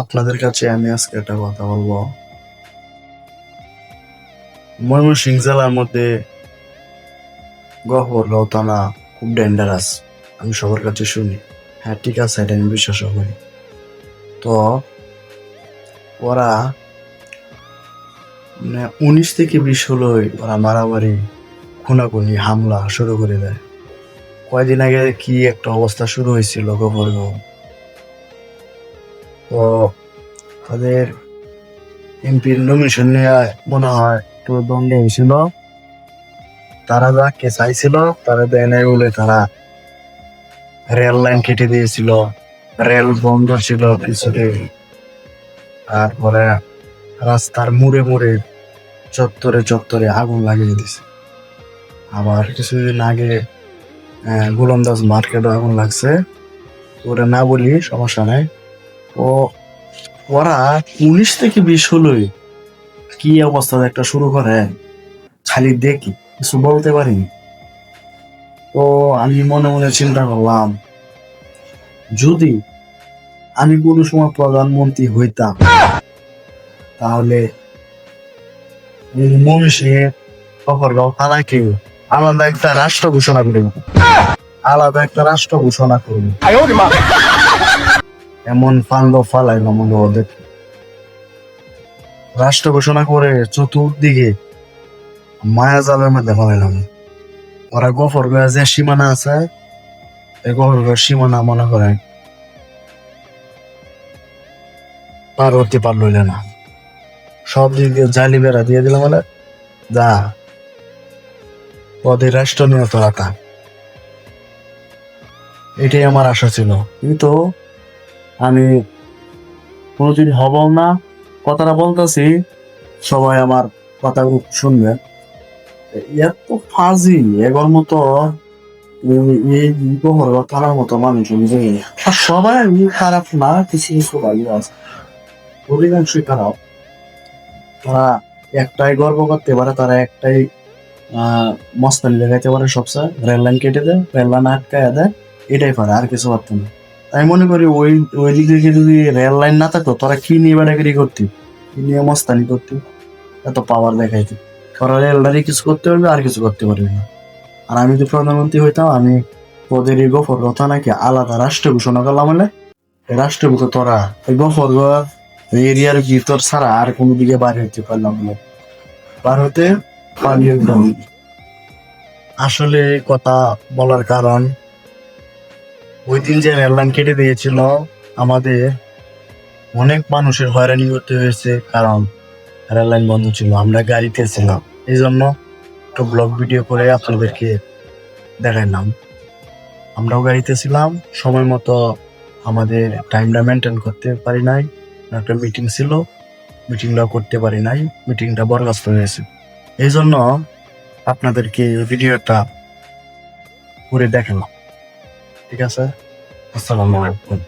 আপনাদের কাছে আমি আজকে একটা কথা বলবো। ময়মনসিংহ জেলার মধ্যে গহ্বর থানা খুব ডেঞ্জারাস, আমি সবার কাছে শুনি। হ্যাঁ, ঠিক আছে, এটা আমি বিশ্বাস করি। তো ওরা 19 থেকে 20 হলোই ওরা মারামারি, খুনাখুনি, হামলা শুরু করে দেয়। কয়দিন আগে কি একটা অবস্থা শুরু হয়েছিল গহ্বর। তো তাদের এমপির নমিনেশন নিয়ে মনে হয় একটু দ্বন্দ্ব হয়েছিল। তারা যাকে চাইছিল তারা দেয় নাই বলে তারা রেল লাইন কেটে দিয়েছিল, রেল বন্ধ ছিল কিছুদিন। তারপরে রাস্তার মোড়ে মোড়ে, চত্বরে চত্বরে আগুন লাগিয়ে দিছে। আবার কিছুদিন আগে গোলন্দাজ মার্কেটে আগুন লাগছে। ওরা না বলি সমস্যা নাই। ও ওরা 19 থেকে 20 হলোই কি অবস্থা একটা শুরু করে, খালি দেখি, কিছু বলতে পারিনি। তো আমি মনে মনে চিন্তা করলাম, যদি আমি কোনো সময় প্রধানমন্ত্রী হইতাম তাহলে মনীষের গফরগাঁও থানাকে আলাদা একটা রাষ্ট্র ঘোষণা করব, এমন ফান্ড ফালাইলাম ওদের, রাষ্ট্র ঘোষণা করে চতুর্দিকে মায়াজালের মধ্যে ফালাইলাম। ওরা গফরগাঁও যে সীমানা আছে, এই গফরগাঁও সীমানা মনে করেন পার হতে পারল না। সব দিক দিয়ে জালি বেড়া দিয়ে দিলাম, মানে যা ওদের রাষ্ট্র নিয়ে তোরা থাক, এটাই আমার আশা ছিল। কিন্তু আমি কোনোদিন হব না, কথাটা বলতেছি, সবাই আমার কথাগুলো শুনবে। এত ফাজি এগোর মতো এই থানার মতো মানুষ সবাই খারাপ না, কিছু কিছু ভালো আছে, অধিকাংশই খারাপ। তারা একটাই গর্ব করতে পারে, তারা একটাই মস্তানি দেখাইতে পারে, সবসময় রেল লাইন কেটে দেয়, রেল লাইন আটকায় দেয়, এটাই পারে, আর কিছু পারতো না। আমি মনে করি ওই দিক থেকে যদি রেল লাইন না থাকতো, তোরা কি নিয়ে বেড়াগিরি করতি, কি নিয়ে মস্তানি করতি, এত পাওয়ার দেখাইতি। তোরা রেলদারি কিছু করতে পারবি, আর কিছু করতে পারবি না। আর আমি যদি প্রধানমন্ত্রী হইতাম, আমি ওদের এই গফরগাঁও থানাকে আলাদা রাষ্ট্র ঘোষণা করলাম। হলে এই রাষ্ট্রের ভিতর তোরা এই গফরগাঁও এরিয়ার ভিতর ছাড়া আর কোনো দিকে বার হইতে পারলাম না, বার হতে পারি একদম। আসলে কথা বলার কারণ, ওই দিন যে রেল লাইন কেটে দিয়েছিল, আমাদের অনেক মানুষের হয়রানি করতে হয়েছে, কারণ রেল লাইন বন্ধ ছিল, আমরা গাড়িতে ছিলাম। এই জন্য একটু ব্লগ ভিডিও করে আপনাদেরকে দেখাইলাম। আমরাও গাড়িতে ছিলাম, সময় মতো আমাদের টাইমটা মেনটেন করতে পারি নাই, একটা মিটিং ছিল, মিটিংটাও করতে পারি নাই, মিটিংটা বরখাস্ত হয়েছে। এই জন্য আপনাদেরকে ভিডিওটা করে দেখালাম। ঠিক আছে, আসসালামু আলাইকুম।